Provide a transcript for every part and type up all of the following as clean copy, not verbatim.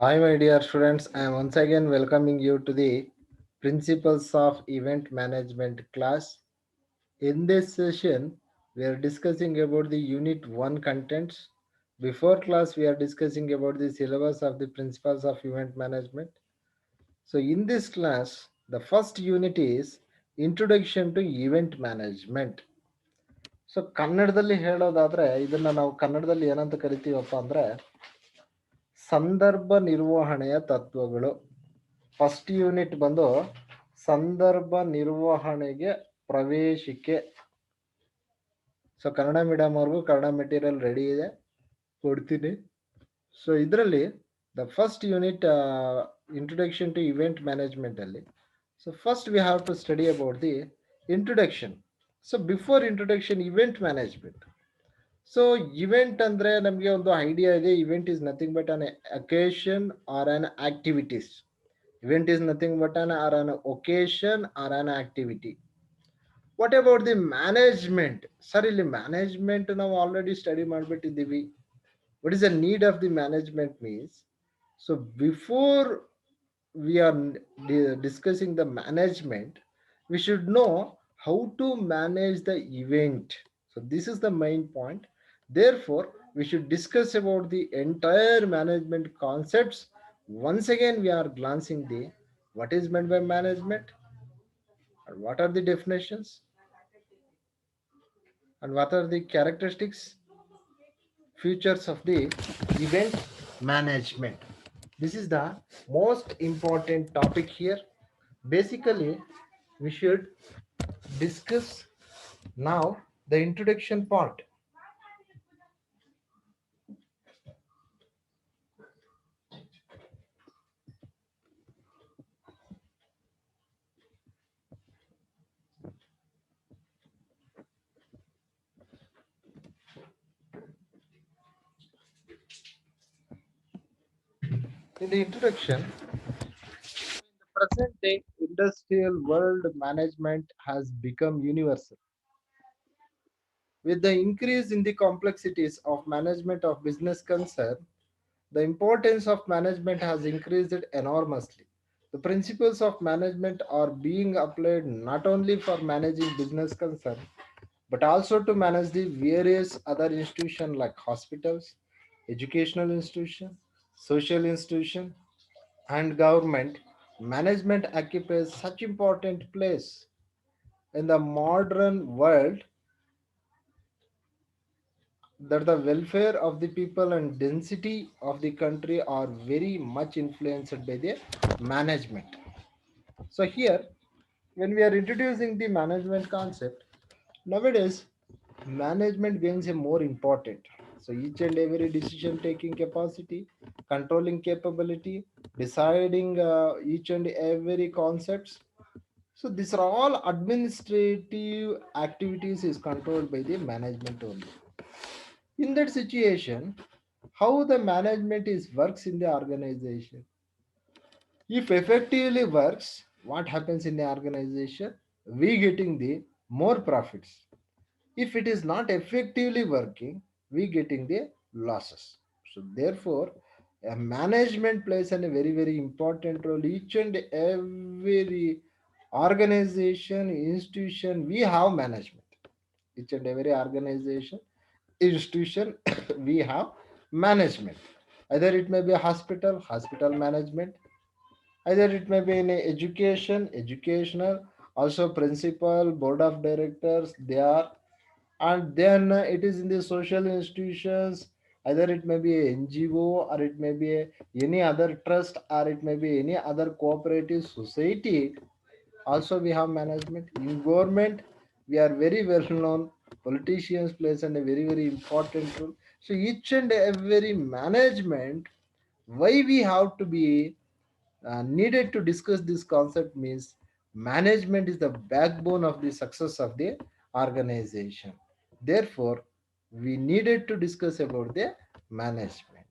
Hi, my dear students. I am once again welcoming you to the Principles of Event Management class. In this session, we are discussing about the Unit 1 contents. Before class, we are discussing about the syllabus of the Principles of Event Management. So, in this class, the first unit is Introduction to Event Management. So ಕನ್ನಡದಲ್ಲಿ ಹೇಳೋದಾದ್ರೆ ಇದನ್ನ ನಾವು ಕನ್ನಡದಲ್ಲಿ ಏನಂತ ಕರಿತೀವಪ್ಪ ಅಂದ್ರೆ ಸಂದರ್ಭ ನಿರ್ವಹಣೆಯ ತತ್ವಗಳು. ಫಸ್ಟ್ ಯೂನಿಟ್ ಬಂದು ಸಂದರ್ಭ ನಿರ್ವಹಣೆಗೆ ಪ್ರವೇಶಿಕೆ. ಸೊ ಕನ್ನಡ ಮೀಡಿಯಂ ಅವ್ರಿಗೂ ಕನ್ನಡ ಮೆಟೀರಿಯಲ್ ರೆಡಿ ಇದೆ, ಕೊಡ್ತೀನಿ. ಸೊ ಇದರಲ್ಲಿ the first unit introduction to event management ಅಲ್ಲಿ so first we have to study about the introduction. So before introduction event management. So event ಅಂದ್ರೆ ನಮಗೆ ಒಂದು ಐಡಿಯಾ ಇದೆ. Event is nothing but an occasion or an activities. Event is nothing but an occasion or an activity. What about the management? Sir, ಇಲ್ಲಿ management ನಾವು already study ಮಾಡಿಬಿಟ್ಟಿದ್ದೀವಿ. What is the need of the management means? So before we are discussing the management, we should know how to manage the event. So this is the main point. Therefore, we should discuss about the entire management concepts. Once again, we are glancing the what is meant by management and what are the definitions and what are the characteristics, features of the event management. This is the most important topic here. Basically, we should discuss now the introduction part. In the introduction, in the present day industrial world, management has become universal. With the increase in the complexities of management of business concern, the importance of management has increased enormously. The principles of management are being applied not only for managing business concern, but also to manage the various other institutions like hospitals, educational institutions, social institutions, and government. Management occupies such important place in the modern world that the welfare of the people and density of the country are very much influenced by the management. So here, when we are introducing the management concept, nowadays management gains a more important. So each and every decision taking capacity, controlling capability, deciding each and every concepts. So these are all administrative activities is controlled by the management only. In that situation, how the management is works in the organization. If effectively works, what happens in the organization? We getting the more profits. If it is not effectively working, we getting the losses. So therefore, a management plays a very important role. Each and every organization, institution, we have management. Each and every organization, institution, we have management. Either it may be a hospital management. Either it may be in a educational, also principal, board of directors, they are. And then it is in the social institutions. Either it may be a NGO or it may be any other trust or it may be any other cooperative society. Also, we have management in government. We are very well known. Politicians plays a very important role. So each and every management, why we have to be needed to discuss this concept means management is the backbone of the success of the organization. Therefore, we needed to discuss about the management.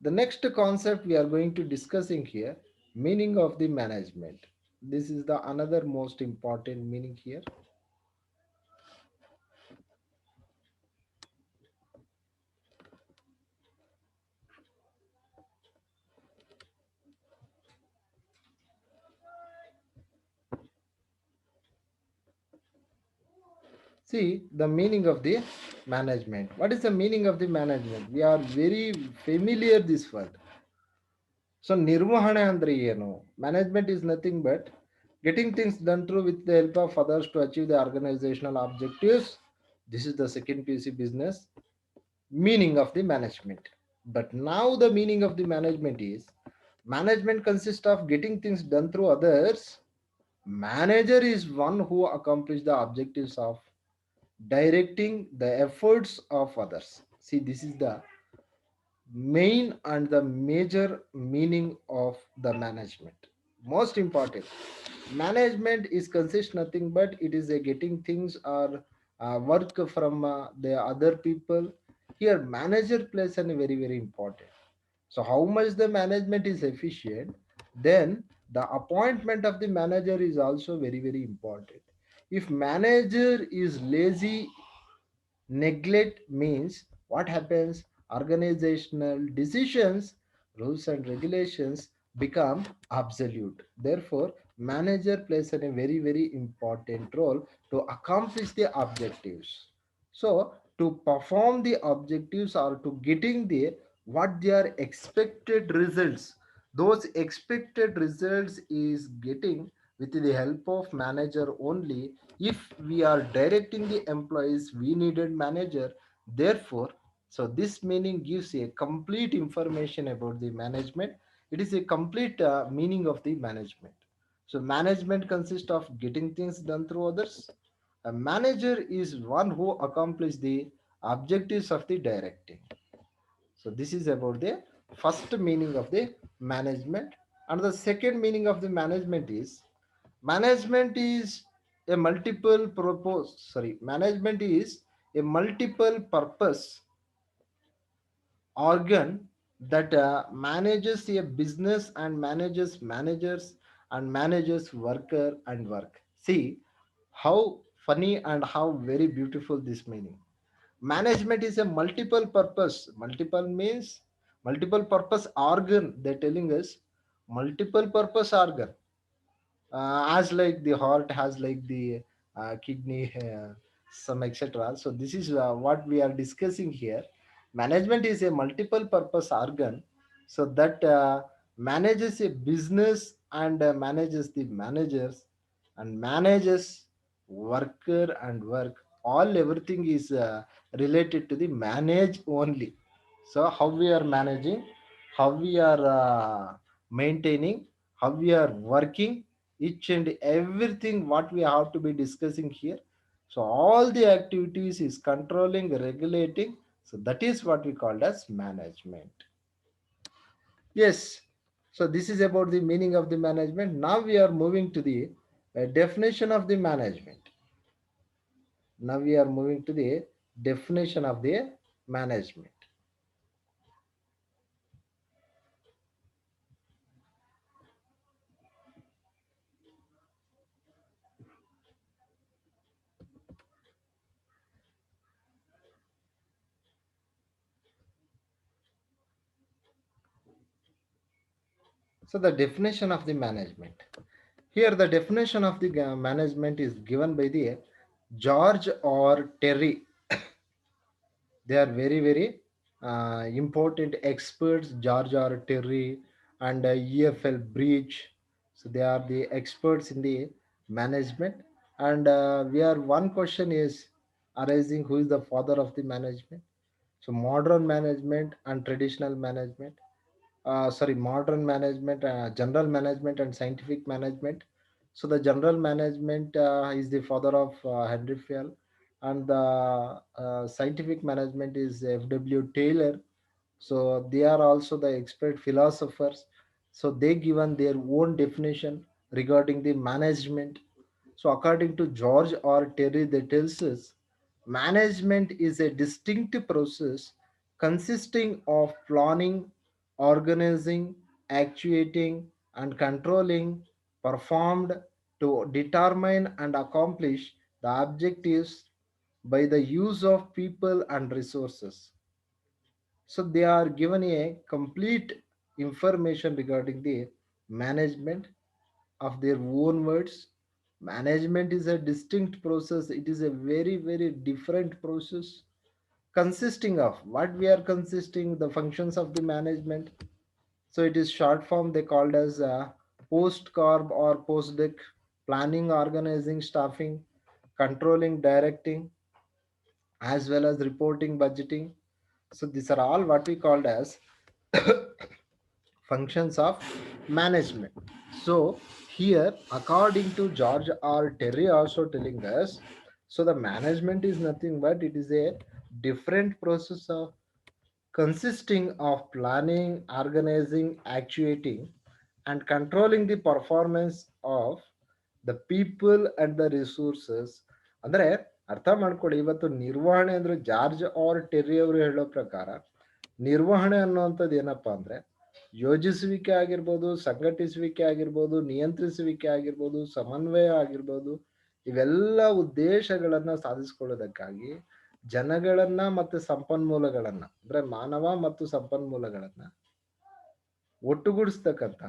The next concept we are going to discussing here, meaning of the management. This is the another most important meaning here. See the meaning of the management. What is the meaning of the management? We are very familiar this word. So nirvahana andre ಏನು? Management is nothing but getting things done through with the help of others to achieve the organizational objectives. This is the second PC business meaning of the management. But now the meaning of the management is management consists of getting things done through others. Manager is one who accomplishes the objectives of directing the efforts of others. See, this is the main and the major meaning of the management. Most important, management is consist nothing but it is a getting things or work from the other people. Here manager plays a very very important. So how much the management is efficient, then the appointment of the manager is also very very important. If manager is lazy, neglect means what happens? Organizational decisions, rules and regulations become absolute. Therefore, manager plays a very, very important role to accomplish the objectives. So, to perform the objectives or to getting the what they are expected results, those expected results is getting with the help of manager only. If we are directing the employees, we needed manager. Therefore, so this meaning gives a complete information about the management. It is a complete meaning of the management. So management consists of getting things done through others. A manager is one who accomplishes the objectives of the directing. So this is about the first meaning of the management. And the second meaning of the management is management is a multiple purpose. Sorry, management is a multiple purpose organ that manages a business and manages managers and manages worker and work. See how funny and how very beautiful this meaning. Management is a multiple purpose. Multiple means multiple purpose organ. They're telling us multiple purpose organ, as like the heart has like the kidney, some etc. So this is what we are discussing here. Management is a multiple purpose organ, so that manages a business and manages the managers and manages worker and work. All everything is related to the manage only. So how we are managing, how we are maintaining, how we are working, each and everything what we have to be discussing here. So all the activities is controlling, regulating. So that is what we called as management. Yes. So this is about the meaning of the management. Now we are moving to the definition of the management. Now we are moving to the definition of the management. So the definition of the management. Here the definition of the management is given by the George or Terry. They are very very important experts, George or Terry and EFL Breach. So they are the experts in the management. And we are one question is arising, who is the father of the management? So modern management and traditional management, sorry, modern management, general management and scientific management. So the general management is the father of Henry Fayol, and the scientific management is FW Taylor. So they are also the expert philosophers. So they given their own definition regarding the management. So according to George or Terry, they tells us management is a distinct process consisting of planning, organizing, actuating, and controlling, performed to determine and accomplish the objectives by the use of people and resources. So they are given a complete information regarding the management of their own words. Management is a distinct process. It is a very, very different process consisting of what we are consisting the functions of the management. So it is short form they called as post corp or post dec, planning, organizing, staffing, controlling, directing, as well as reporting, budgeting. So these are all what we called as functions of management. So here, according to George R. Terry, also telling us, so the management is nothing but it is a different process of consisting of planning, organizing, actuating, and controlling the performance of the people and the resources. ಅಂದ್ರೆ ಅರ್ಥ ಮಾಡ್ಕೊಳ್ಳಿ, ಇವತ್ತು ನಿರ್ವಹಣೆ ಅಂದ್ರೆ George R terry ಅವರು ಹೇಳೋ ಪ್ರಕಾರ ನಿರ್ವಹಣೆ ಅನ್ನುವಂಥದ್ದು ಏನಪ್ಪಾ ಅಂದ್ರೆ ಯೋಜಿಸುವಿಕೆ ಆಗಿರ್ಬೋದು, ಸಂಘಟಿಸುವಿಕೆ ಆಗಿರ್ಬೋದು, ನಿಯಂತ್ರಿಸುವಿಕೆ ಆಗಿರ್ಬೋದು, ಸಮನ್ವಯ ಆಗಿರ್ಬೋದು, ಇವೆಲ್ಲ ಉದ್ದೇಶಗಳನ್ನ ಸಾಧಿಸಿಕೊಳ್ಳೋದಕ್ಕಾಗಿ ಜನಗಳನ್ನ ಮತ್ತು ಸಂಪನ್ಮೂಲಗಳನ್ನ ಅಂದ್ರೆ ಮಾನವ ಮತ್ತು ಸಂಪನ್ಮೂಲಗಳನ್ನ ಒಟ್ಟುಗೂಡಿಸ್ತಕ್ಕಂಥ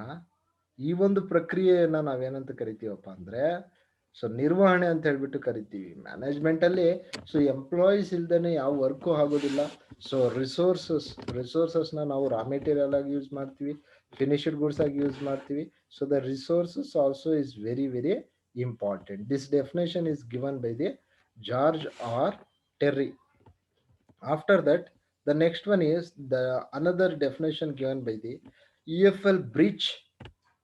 ಈ ಒಂದು ಪ್ರಕ್ರಿಯೆಯನ್ನ ನಾವೇನಂತ ಕರಿತೀವಪ್ಪ ಅಂದ್ರೆ ಸೊ ನಿರ್ವಹಣೆ ಅಂತ ಹೇಳ್ಬಿಟ್ಟು ಕರಿತೀವಿ. ಮ್ಯಾನೇಜ್ಮೆಂಟ್ ಅಲ್ಲಿ ಸೊ ಎಂಪ್ಲಾಯೀಸ್ ಇಲ್ದೇನೆ ಯಾವ ವರ್ಕು ಆಗೋದಿಲ್ಲ. ಸೊ ರಿಸೋರ್ಸಸ್ನ ನಾವು ರಾ ಮೆಟೀರಿಯಲ್ ಆಗಿ ಯೂಸ್ ಮಾಡ್ತೀವಿ, ಫಿನಿಶ್ಡ್ ಗೂಡ್ಸ್ ಆಗಿ ಯೂಸ್ ಮಾಡ್ತೀವಿ. So the resources also is very very important. This definition is given by the George R. Terry. After that, the next one is the another definition given by the EFL Bridge.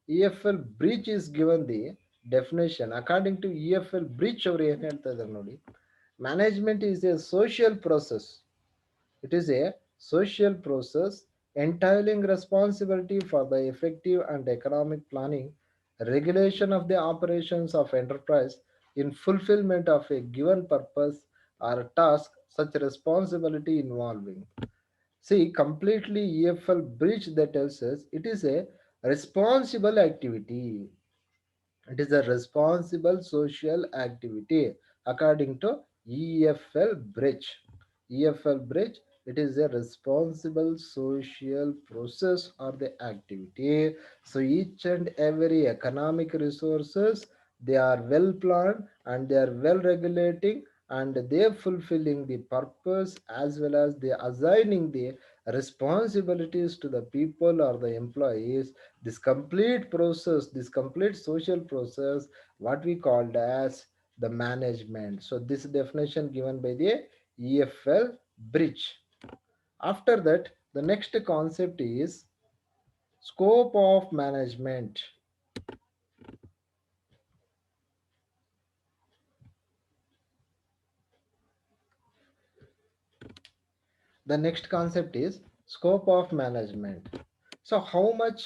EFL Bridge is given the definition. According to EFL Bridge, ಅವರು ಏನು ಹೇಳ್ತಾ ಇದ್ದಾರೆ ನೋಡಿ, management is A social process. It is a social process entailing responsibility for the effective and economic planning, regulation of the operations of enterprise in fulfillment of a given purpose or task, such responsibility involving. See, completely EFL bridge that tells us it is a responsible activity. It is a responsible social activity according to EFL Bridge. EFL Bridge, it is a responsible social process or the activity. So each and every economic resources, they are well planned and they are well regulating and they fulfilling the purpose as well as they assigning the responsibilities to the people or the employees. This complete process, this complete social process, what we called as the management. So this definition given by the EFL Bridge. After that, the next concept is scope of management. The next concept is scope of management. So how much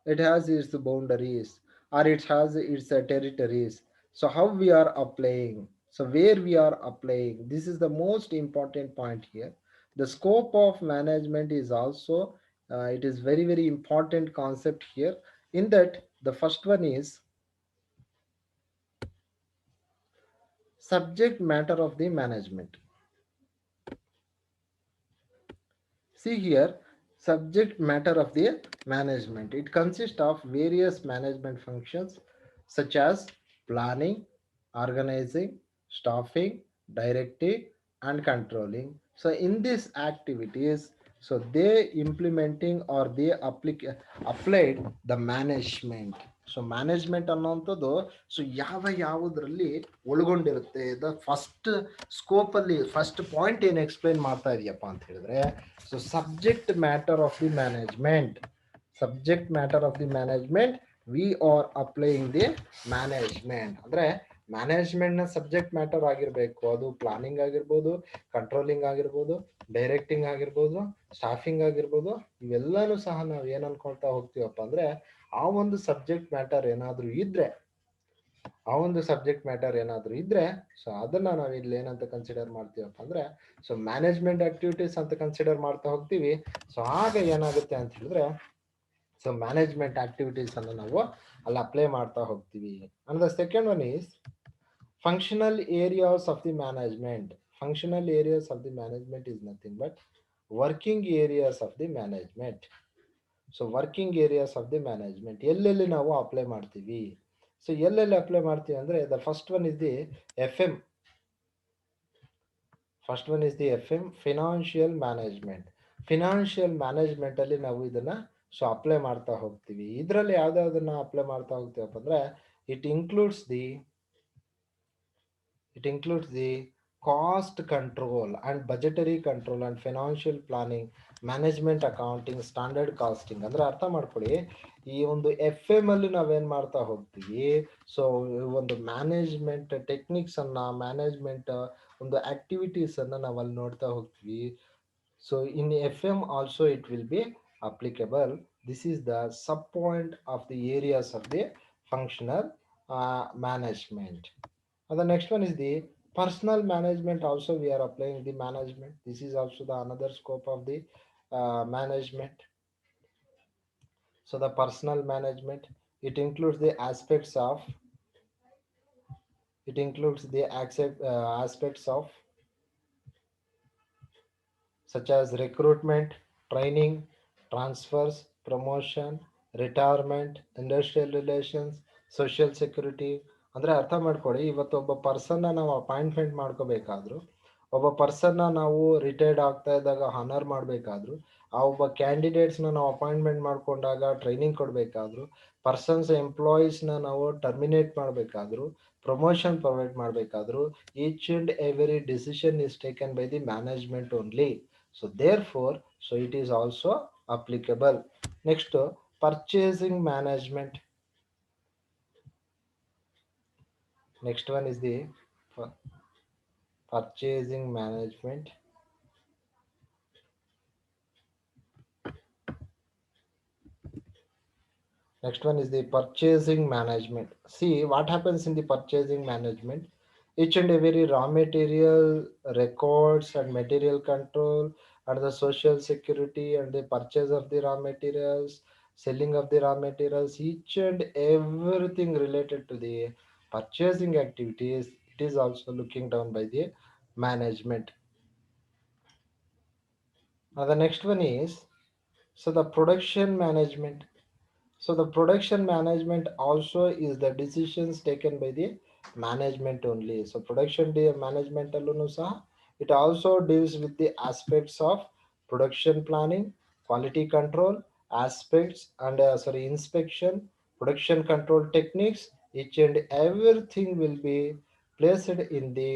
it has its boundaries or it has its territories. So how we are applying. So where we are applying. This is the most important point here. The scope of management is also it is very very important concept here. In that the first one is subject matter of the management. See here, subject matter of the management. It consists of various management functions such as planning, organizing, staffing, directing, and controlling. So in these activities, so they implementing or they applied the management. So management ಅನ್ನೋಂಥದ್ದು so ಯಾವುದರಲ್ಲಿ ಒಳಗೊಂಡಿರುತ್ತೆ the first ಸ್ಕೋಪಲ್ಲಿ first point ಏನು explain ಮಾಡ್ತಾ ಇದೆಯಪ್ಪ ಅಂತ ಹೇಳಿದ್ರೆ so subject matter of the management. Subject matter of the management we are applying the management ಅಂದರೆ ಮ್ಯಾನೇಜ್ಮೆಂಟ್ನ subject matter ಆಗಿರಬೇಕು. ಅದು ಪ್ಲಾನಿಂಗ್ ಆಗಿರ್ಬೋದು, ಕಂಟ್ರೋಲಿಂಗ್ ಆಗಿರ್ಬೋದು, ಡೈರೆಕ್ಟಿಂಗ್ ಆಗಿರ್ಬೋದು, ಸ್ಟಾಫಿಂಗ್ ಆಗಿರ್ಬೋದು, ಇವೆಲ್ಲನೂ ಸಹ ನಾವು ಏನು ಅನ್ಕೊಳ್ತಾ ಹೋಗ್ತೀವಪ್ಪ ಅಂದರೆ ಆ ಒಂದು ಸಬ್ಜೆಕ್ಟ್ ಮ್ಯಾಟರ್ ಏನಾದರೂ ಇದ್ರೆ ಸೊ ಅದನ್ನ ನಾವು ಇಲ್ಲಿ ಏನಂತ ಕನ್ಸಿಡರ್ ಮಾಡ್ತೀವಪ್ಪ ಅಂದ್ರೆ ಸೊ ಮ್ಯಾನೇಜ್ಮೆಂಟ್ ಆಕ್ಟಿವಿಟೀಸ್ ಅಂತ ಕನ್ಸಿಡರ್ ಮಾಡ್ತಾ ಹೋಗ್ತೀವಿ. ಸೊ ಆಗ ಏನಾಗುತ್ತೆ ಅಂತ ಹೇಳಿದ್ರೆ ಸೊ ಮ್ಯಾನೇಜ್ಮೆಂಟ್ ಆಕ್ಟಿವಿಟೀಸ್ ಅನ್ನು ನಾವು ಅಲ್ಲಿ ಅಪ್ಲೈ ಮಾಡ್ತಾ ಹೋಗ್ತೀವಿ. And the second one is functional areas of the management. Functional areas of the management is nothing but working areas of the management. So working areas of the management ಎಲ್ಲೆಲ್ಲಿ ನಾವು apply ಮಾಡ್ತೀವಿ. So ಎಲ್ಲೆಲ್ಲಿ apply ಮಾಡ್ತೀವಿ ಅಂದರೆ the first one is the F M. First one is the F M, financial management. ಫಿನಾನ್ಷಿಯಲ್ ಮ್ಯಾನೇಜ್ಮೆಂಟಲ್ಲಿ ನಾವು ಇದನ್ನು ಸೊ ಅಪ್ಲೈ ಮಾಡ್ತಾ ಹೋಗ್ತೀವಿ. ಇದರಲ್ಲಿ ಯಾವ್ದಾವುದನ್ನು ಅಪ್ಲೈ ಮಾಡ್ತಾ ಹೋಗ್ತೀವಪ್ಪ ಅಂದರೆ it includes the it includes the cost control and budgetary control and financial planning, management accounting, standard costing. ಅಂದರೆ ಅರ್ಥ ಮಾಡ್ಕೊಳ್ಳಿ, ಈ ಒಂದು ಎಫ್ ಎಮ್ ಅಲ್ಲಿ ನಾವೇನು ಮಾಡ್ತಾ ಹೋಗ್ತೀವಿ, ಸೊ ಒಂದು ಮ್ಯಾನೇಜ್ಮೆಂಟ್ ಟೆಕ್ನಿಕ್ಸನ್ನು, ಮ್ಯಾನೇಜ್ಮೆಂಟ್ ಒಂದು ಆ್ಯಕ್ಟಿವಿಟೀಸನ್ನು ನಾವು ಅಲ್ಲಿ ನೋಡ್ತಾ ಹೋಗ್ತೀವಿ. So in F M also it will be applicable. This is the sub point of the areas of the functional management. And the next one is the personal management. Also, we are applying the management. This is also the another scope of the management. So the personal management, it includes the aspects of such as recruitment, training, transfers, promotion, retirement, industrial relations, social security. ಅಂದರೆ ಅರ್ಥ ಮಾಡ್ಕೊಳ್ಳಿ, ಇವತ್ತು ಒಬ್ಬ ಪರ್ಸನ್ನ ನಾವು appointment ಮಾಡ್ಕೋಬೇಕಾದ್ರು, ಒಬ್ಬ ಪರ್ಸನ್ನ ನಾವು retired ಆಗ್ತಾ ಇದ್ದಾಗ ಹಾನರ್ ಮಾಡಬೇಕಾದ್ರು, ಆ ಒಬ್ಬ ಕ್ಯಾಂಡಿಡೇಟ್ಸ್ನ ನಾವು ಅಪಾಯಿಂಟ್ಮೆಂಟ್ ಮಾಡ್ಕೊಂಡಾಗ ಟ್ರೈನಿಂಗ್ ಕೊಡಬೇಕಾದ್ರು, ಪರ್ಸನ್ಸ್ ಎಂಪ್ಲಾಯೀಸ್ನ ನಾವು ಟರ್ಮಿನೇಟ್ ಮಾಡಬೇಕಾದ್ರು, ಪ್ರಮೋಷನ್ ಪ್ರೊವೈಡ್ ಮಾಡಬೇಕಾದ್ರು, each and every decision is taken by the management only. So therefore, so it is also applicable. Next, purchasing management. Next one is the purchasing management. Next one is the purchasing management. See what happens in the purchasing management. Each and every raw material records and material control and the social security and the purchase of the raw materials, selling of the raw materials, each and everything related to the purchasing activities, it is also looking down by the management. Now the next one is so the production management. So the production management also is the decisions taken by the management only. So production management alone saha, it also deals with the aspects of production planning, quality control aspects, and inspection, production control techniques. Each and everything will be placed in the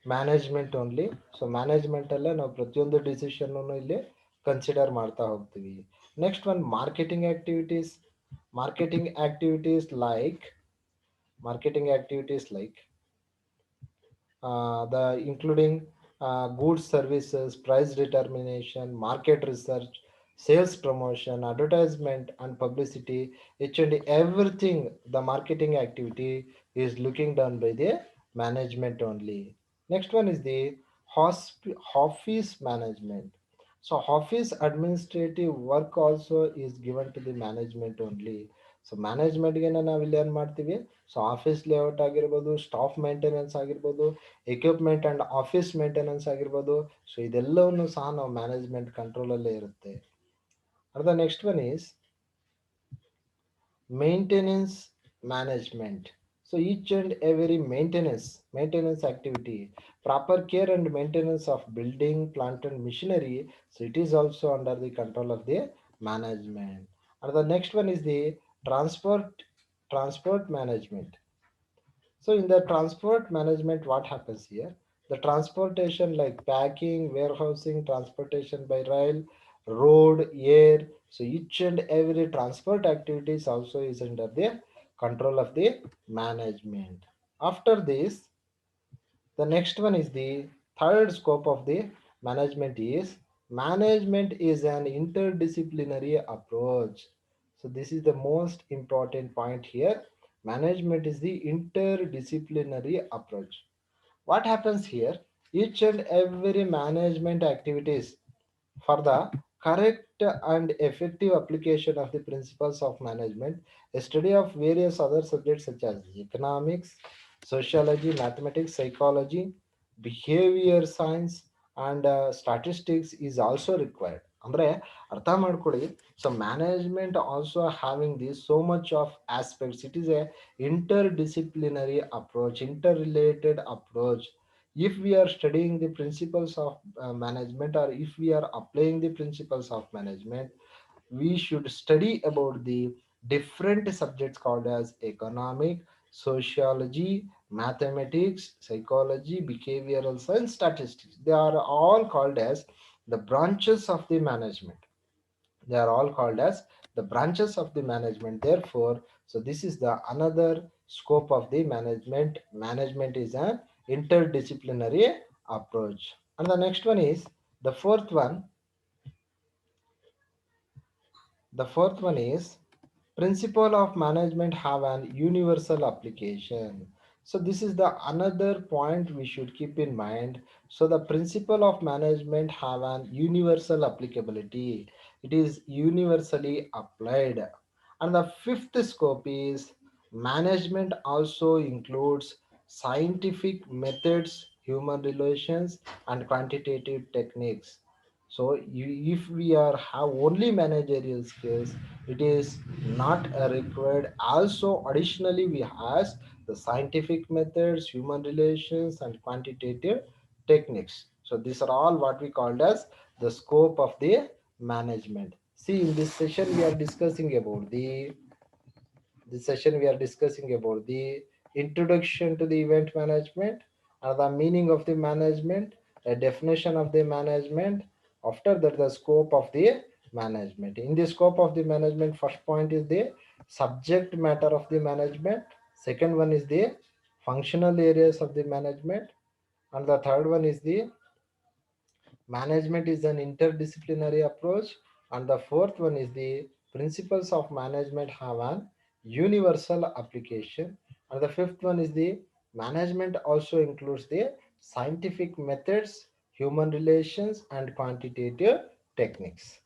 management only. So ಮ್ಯಾನೇಜ್ಮೆಂಟಲ್ಲೇ ನಾವು ಪ್ರತಿಯೊಂದು ಡಿಸಿಷನ್ನು ಇಲ್ಲಿ consider ಮಾಡ್ತಾ ಹೋಗ್ತೀವಿ. Next one marketing activities. Marketing activities like marketing activities like the including goods, services, price determination, market research, sales promotion, advertisement and publicity. Each and everything the marketing activity is looking done by the management only. Next one is the office management. So office administrative work also is given to the management only. So ಮ್ಯಾನೇಜ್ಮೆಂಟ್ಗೆ ನಾವು ಇಲ್ಲಿ ಏನು ಮಾಡ್ತೀವಿ, so office layout ಆಗಿರ್ಬೋದು, staff maintenance ಆಗಿರ್ಬೋದು, equipment and office maintenance ಆಗಿರ್ಬೋದು, so ಇದೆಲ್ಲವನ್ನು ಸಹ ನಾವು ಮ್ಯಾನೇಜ್ಮೆಂಟ್ ಕಂಟ್ರೋಲಲ್ಲೇ ಇರುತ್ತೆ. ಅರ್ಧ next one is maintenance management. So each and every maintenance activity, proper care and maintenance of building, plant and machinery, so it is also under the control of the management. And the next one is the transport management. So in the transport management, what happens here? The transportation like packing, warehousing, transportation by rail, road, air. So each and every transport activities also is under the control of the management. After this, the next one is the third scope of the management is an interdisciplinary approach. So this is the most important point here. Management is the interdisciplinary approach. What happens here? Each and every management activities for the correct and effective application of the principles of management, a study of various other subjects such as economics, sociology, mathematics, psychology, behavior science, and statistics is also required. ಅಂದ್ರೆ ಅರ್ಥ ಮಾಡ್ಕೊಳ್ಳಿ. So management also having this so much of aspects. It is A interdisciplinary approach, interrelated approach. If we are studying the principles of management, or if we are applying the principles of management, we should study about the different subjects called as economic, sociology, mathematics, psychology, behavioral science, statistics. They are all called as the branches of the management. They are all called as the branches of the management. Therefore, so this is the another scope of the management. Management is an interdisciplinary approach. And the next one is the fourth one. The fourth one is principle of management have an universal application. So this is the another point we should keep in mind. So the principle of management have an universal applicability. It is universally applied. And the fifth scope is management also includes scientific methods, human relations, and quantitative techniques. So if we are have only managerial skills, it is not required. Also, additionally, we has the scientific methods, human relations, and quantitative techniques. So these are all what we called as the scope of the management. See, in this session, we are discussing about the this session we are discussing about the introduction to the event management, the meaning of the management, a definition of the management. After that, the scope of the management. In the scope of the management, first point is the subject matter of the management. Second one is the functional areas of the management, and the third one is the management is an interdisciplinary approach, and the fourth one is the principles of management have an universal application, and the fifth one is the management also includes the scientific methods, human relations, and quantitative techniques.